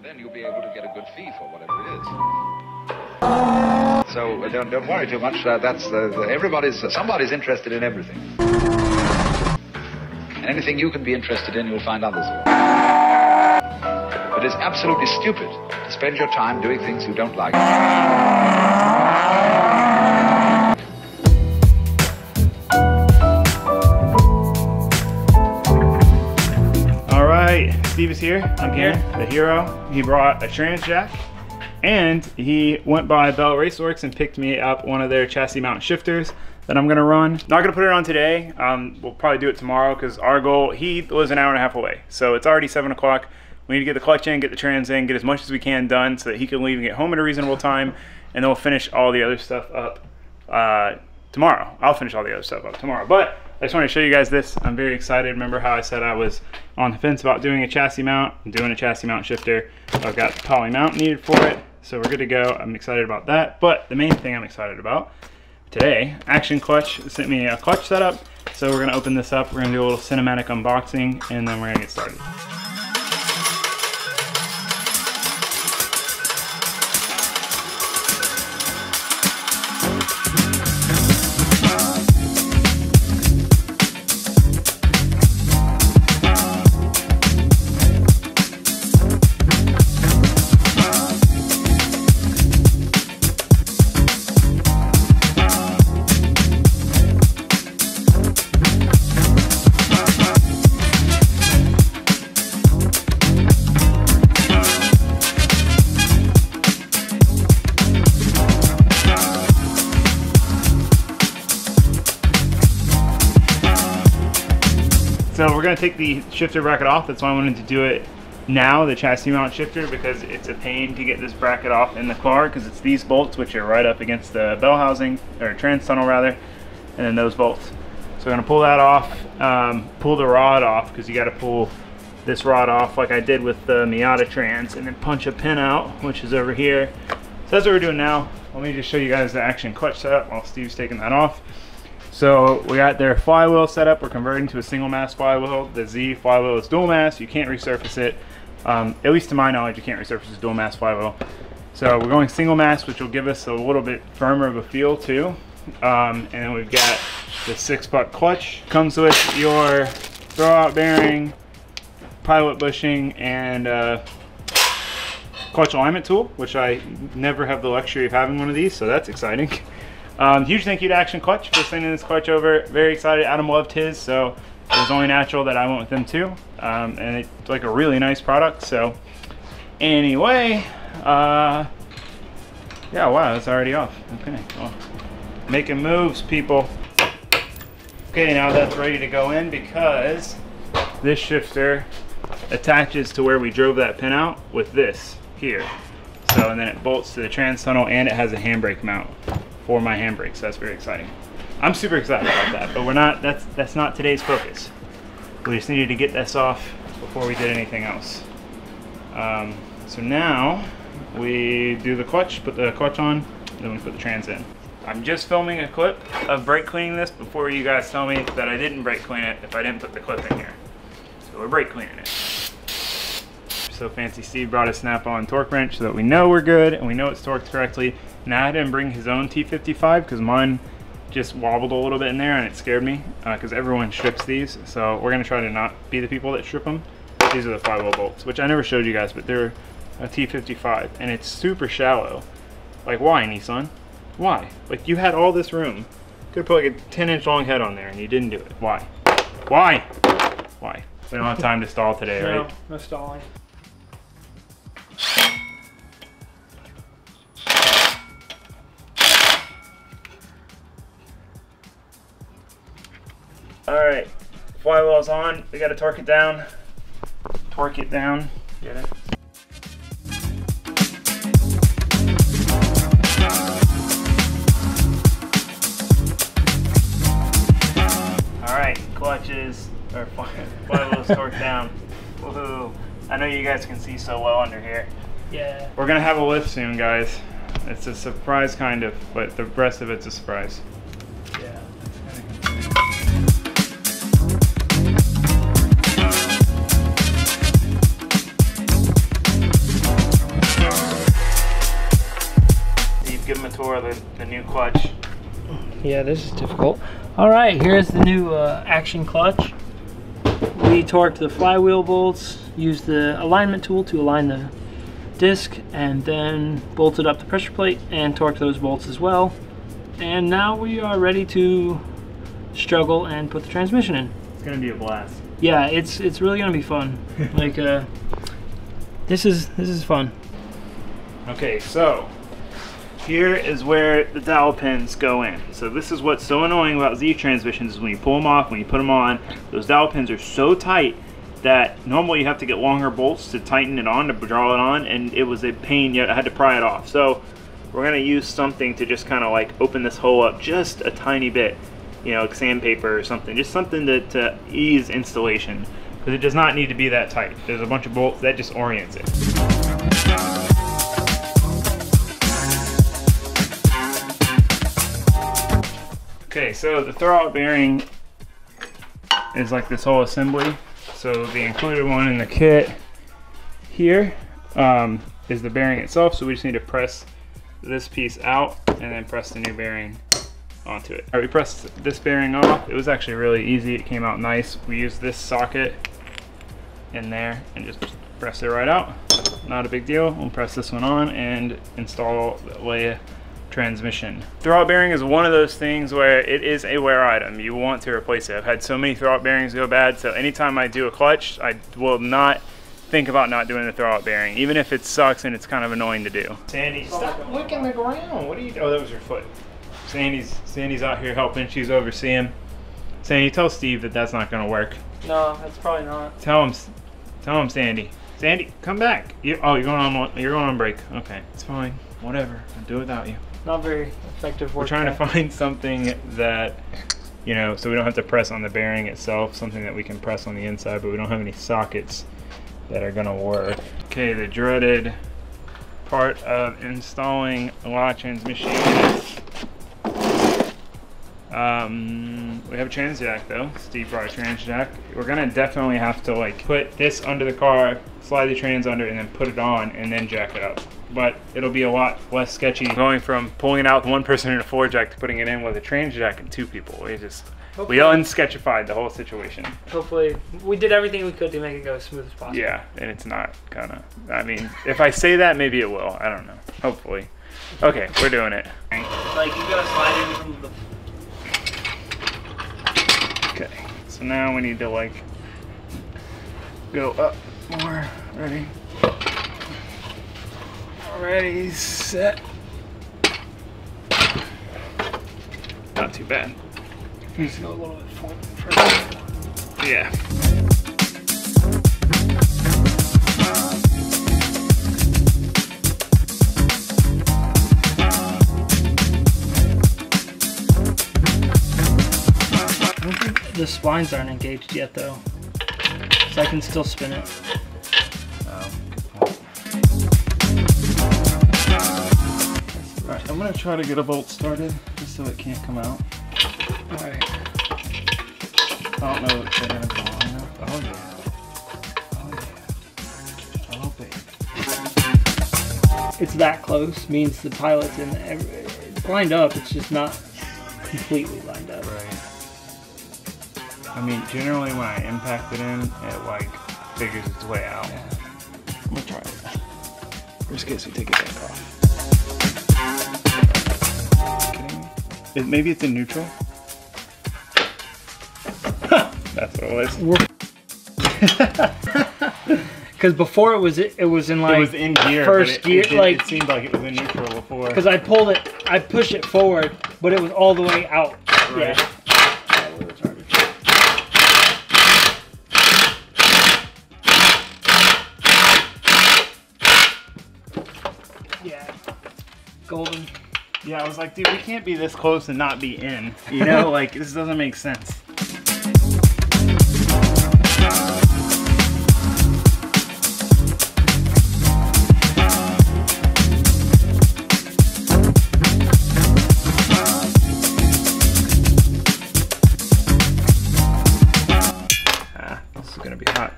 And then you'll be able to get a good fee for whatever it is. So don't worry too much. Somebody's interested in everything. And anything you can be interested in, you'll find others will. But it's absolutely stupid to spend your time doing things you don't like. All right, Steve is here again, the hero. He brought a trans jack, and he went by Bell Raceworks and picked me up one of their chassis mount shifters that I'm gonna run. Not gonna put it on today. We'll probably do it tomorrow because our goal, he lives an hour and a half away. So it's already 7 o'clock. We need to get the clutch in, get the trans in, get as much as we can done so that he can leave and get home at a reasonable time. And then we'll finish all the other stuff up tomorrow. I'll finish all the other stuff up tomorrow. But I just want to show you guys this. I'm very excited. Remember how I said I was on the fence about doing a chassis mount? I'm doing a chassis mount shifter. I've got the poly mount needed for it. So we're good to go. I'm excited about that. But the main thing I'm excited about today, Action Clutch sent me a clutch setup. So we're gonna open this up. We're gonna do a little cinematic unboxing and then we're gonna get started. So we're gonna take the shifter bracket off. That's why I wanted to do it now, the chassis mount shifter, because it's a pain to get this bracket off in the car because it's these bolts which are right up against the bell housing, or trans tunnel rather, and then those bolts. So we're gonna pull that off, pull the rod off because you gotta pull this rod off like I did with the Miata trans, and then punch a pin out, which is over here. So that's what we're doing now. Let me just show you guys the Action Clutch setup while Steve's taking that off. So we got their flywheel set up. We're converting to a single mass flywheel. The Z flywheel is dual mass. You can't resurface it. At least to my knowledge, you can't resurface a dual mass flywheel. So we're going single mass, which will give us a little bit firmer of a feel too. And then we've got the 6-puck clutch. Comes with your throwout bearing, pilot bushing, and clutch alignment tool, which I never have the luxury of having one of these, so that's exciting. Huge thank you to Action Clutch for sending this clutch over. Very excited. Adam loved his, so it was only natural that I went with them too. And it's like a really nice product. So anyway, yeah, wow, it's already off. Okay, well, making moves, people. Okay, now that's ready to go in because this shifter attaches to where we drove that pin out with this here. So, and then it bolts to the trans tunnel, and it has a handbrake mount for my handbrake, so that's very exciting. I'm super excited about that, but we're not, that's not today's focus. We just needed to get this off before we did anything else. So now we do the clutch, put the clutch on, then we put the trans in. I'm just filming a clip of brake cleaning this before you guys tell me that I didn't brake clean it if I didn't put the clip in here. So we're brake cleaning it. So fancy Steve brought a snap-on torque wrench so that we know we're good and we know it's torqued correctly. Now I didn't bring his own T55 because mine just wobbled a little bit in there and it scared me because everyone strips these. So we're gonna try to not be the people that strip them. These are the flywheel bolts, which I never showed you guys, but they're a T55 and it's super shallow. Like, why, Nissan? Why? Like, you had all this room. Could have put like a 10-inch long head on there and you didn't do it. Why? Why? Why? We don't have time to stall today, right? No stalling. Alright, flywheel's on. We gotta torque it down. Torque it down. Get it? Alright, clutches, or flywheel's torqued down. Woohoo. I know you guys can see so well under here. Yeah. We're gonna have a lift soon, guys. It's a surprise kind of, but the rest of it's a surprise. Yeah. tour of the new clutch. Yeah, this is difficult. All right, here's the new action clutch. We torqued the flywheel bolts, used the alignment tool to align the disc, and then bolted up the pressure plate and torqued those bolts as well. And now we are ready to struggle and put the transmission in. It's gonna be a blast. Yeah, it's really gonna be fun. Like this is fun. Okay, so here is where the dowel pins go in. So this is what's so annoying about Z transmissions is when you pull them off, when you put them on, those dowel pins are so tight that normally you have to get longer bolts to tighten it on, to draw it on, and it was a pain, yet I had to pry it off. So we're gonna use something to just kind of like open this hole up just a tiny bit, you know, like sandpaper or something, just something to ease installation, because it does not need to be that tight. There's a bunch of bolts that just orients it. Okay, so the throwout bearing is like this whole assembly. So the included one in the kit here is the bearing itself. So we just need to press this piece out and then press the new bearing onto it. All right, we pressed this bearing off. It was actually really easy. It came out nice. We used this socket in there and just press it right out. Not a big deal. We'll press this one on and install the transmission. Throwout bearing is one of those things where it is a wear item. You want to replace it. I've had so many throwout bearings go bad, so anytime I do a clutch, I will not think about not doing the throwout bearing, even if it sucks and it's kind of annoying to do. Sandy, stop licking the ground. What are you? Oh, that was your foot. Sandy's out here helping. She's overseeing. Sandy, tell Steve that that's not going to work. No, that's probably not. Tell him, Sandy. Sandy, come back. You're going on break. Okay, it's fine. Whatever. I'll do it without you. Not very effective work. We're trying to find something that, you know, so we don't have to press on the bearing itself, something that we can press on the inside, but we don't have any sockets that are gonna work. Okay, the dreaded part of installing a lot of transmission. We have a trans jack though. Steve brought a trans jack. We're gonna definitely have to like put this under the car, slide the trans under, and then put it on, and then jack it up. But it'll be a lot less sketchy going from pulling it out with one person in a floor jack to putting it in with a trans jack and two people. We unsketchified the whole situation. Hopefully, we did everything we could to make it go as smooth as possible. Yeah, and it's not gonna. I mean, if I say that, maybe it will. I don't know. Hopefully. Okay, we're doing it. Like, you gotta slide in from the... Okay, so now we need to like go up more. Ready? Ready, set. Not too bad. Needs to go a little bit further. Yeah. I don't think the spines aren't engaged yet though, so I can still spin it. Alright, I'm gonna try to get a bolt started just so it can't come out. Alright. I don't know if they're gonna go long enough. Oh yeah. Oh yeah. Oh baby. It's that close, means the pilot's in it's lined up, it's just not completely lined up. Right. I mean, generally when I impact it in, it like figures its way out. Yeah. I'm gonna try it. Worst case, we take it back off. Kidding me? Maybe it's in neutral. That's what it was. Because before it was in like it was in gear, first gear, like it seemed like it was in neutral before. Because I pulled it, I pushed it forward, but it was all the way out. Right. Yeah. Yeah. Golden. Yeah, I was like, dude, we can't be this close and not be in. You know, like, this doesn't make sense. This is gonna be hot.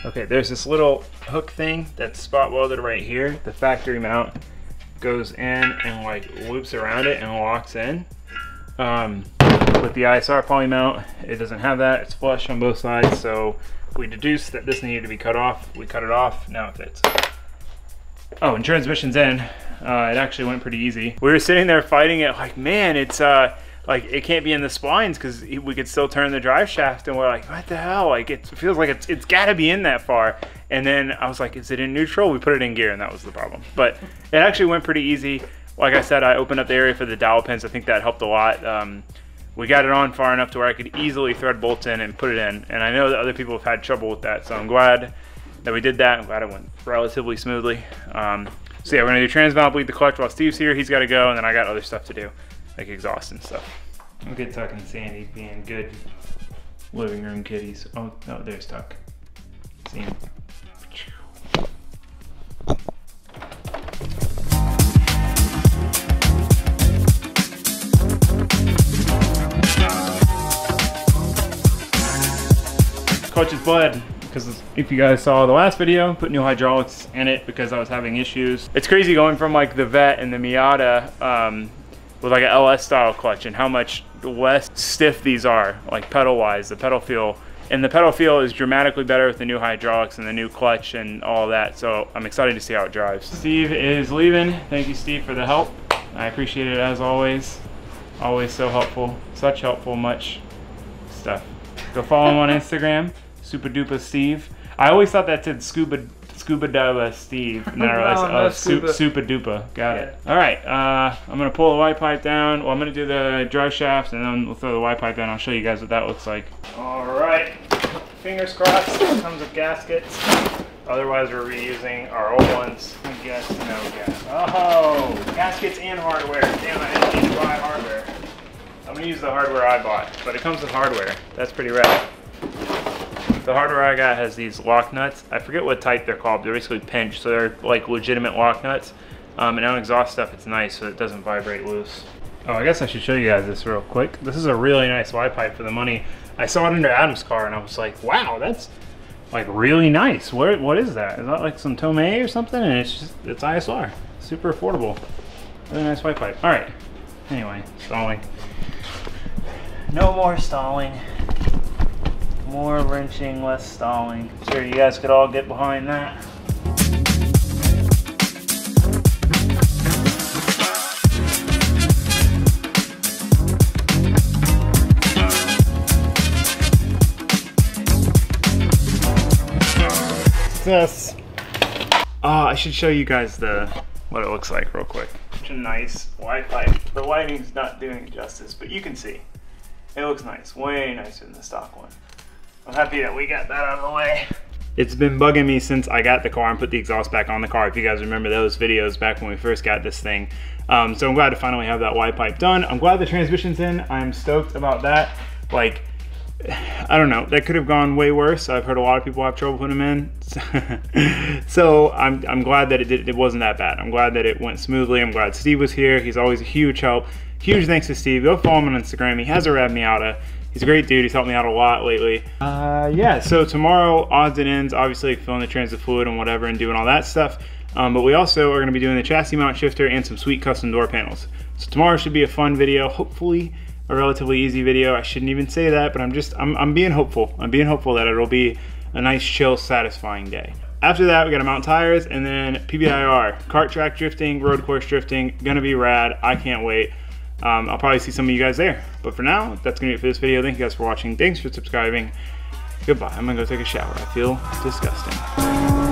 Okay, there's this little hook thing that's spot welded right here, the factory mount. goes in and like loops around it and locks in. With the ISR poly mount, it doesn't have that. It's flush on both sides, so we deduced that this needed to be cut off. We cut it off, now it fits. Oh, and transmission's in. It actually went pretty easy. We were sitting there fighting it like, man, it's like it can't be in the splines because we could still turn the drive shaft, and we're like, what the hell? Like it feels like it's gotta be in that far. And then I was like, is it in neutral? We put it in gear, and that was the problem. But it actually went pretty easy. Like I said, I opened up the area for the dowel pins. I think that helped a lot. We got it on far enough to where I could easily thread bolts in and put it in. And I know that other people have had trouble with that, so I'm glad that we did that. I'm glad it went relatively smoothly. So yeah, we're gonna do transvalve, bleed the clutch while Steve's here. He's gotta go, and then I got other stuff to do, like exhaust and stuff. I'm good Tuck and Sandy being good living room kitties. Oh, no, there's Tuck. See him. Clutch is bled because if you guys saw the last video, put new hydraulics in it because I was having issues. It's crazy going from like the Vet and the Miata with like an LS style clutch and how much less stiff these are, like pedal wise, the pedal feel. And the pedal feel is dramatically better with the new hydraulics and the new clutch and all that. So I'm excited to see how it drives. Steve is leaving. Thank you, Steve, for the help. I appreciate it as always. Always so helpful. Such helpful, much stuff. Go follow him on Instagram, Super Duper Steve. I always thought that said Scuba Duba Steve, and then I realized, Super Duper. Got it. All right, I'm gonna pull the Y pipe down. Well, I'm gonna do the drive shaft, and then we'll throw the Y pipe down. I'll show you guys what that looks like. All right, fingers crossed. It comes with gaskets. Otherwise, we're reusing our old ones. I guess no gas. Oh, gaskets and hardware. Damn, I didn't need to buy hardware. I'm gonna use the hardware I bought, but it comes with hardware. That's pretty rad. The hardware I got has these lock nuts. I forget what type they're called. They're basically pinched, so they're like legitimate lock nuts. And on exhaust stuff, it's nice, so it doesn't vibrate loose. Oh, I guess I should show you guys this real quick. This is a really nice Y pipe for the money. I saw it under Adam's car, and I was like, wow, that's like really nice. What is that? Is that like some Tomei or something? And it's ISR. Super affordable. Really nice Y pipe. All right. Anyway, stalling. No more stalling. More wrenching, less stalling. Sure, you guys could all get behind that. Success. I should show you guys what it looks like real quick. Such a nice Y pipe. The lighting's not doing it justice, but you can see. It looks nice, way nicer than the stock one. I'm happy that we got that out of the way. It's been bugging me since I got the car and put the exhaust back on the car, if you guys remember those videos back when we first got this thing. So I'm glad to finally have that Y pipe done. I'm glad the transmission's in. I'm stoked about that. Like, I don't know, that could have gone way worse. I've heard a lot of people have trouble putting them in. So I'm glad that it wasn't that bad. I'm glad that it went smoothly. I'm glad Steve was here. He's always a huge help. Huge thanks to Steve. Go follow him on Instagram. He has a rad Miata. He's a great dude. He's helped me out a lot lately. Yeah, so tomorrow, odds and ends, obviously filling the transit fluid and whatever and doing all that stuff. But we also are going to be doing the chassis mount shifter and some sweet custom door panels. So tomorrow should be a fun video. Hopefully a relatively easy video. I shouldn't even say that, but I'm being hopeful. I'm being hopeful that it'll be a nice, chill, satisfying day. After that, we got to mount tires and then PBIR. Kart track drifting, road course drifting. Gonna be rad. I can't wait. I'll probably see some of you guys there. But for now, that's going to be it for this video. Thank you guys for watching. Thanks for subscribing. Goodbye. I'm going to go take a shower. I feel disgusting.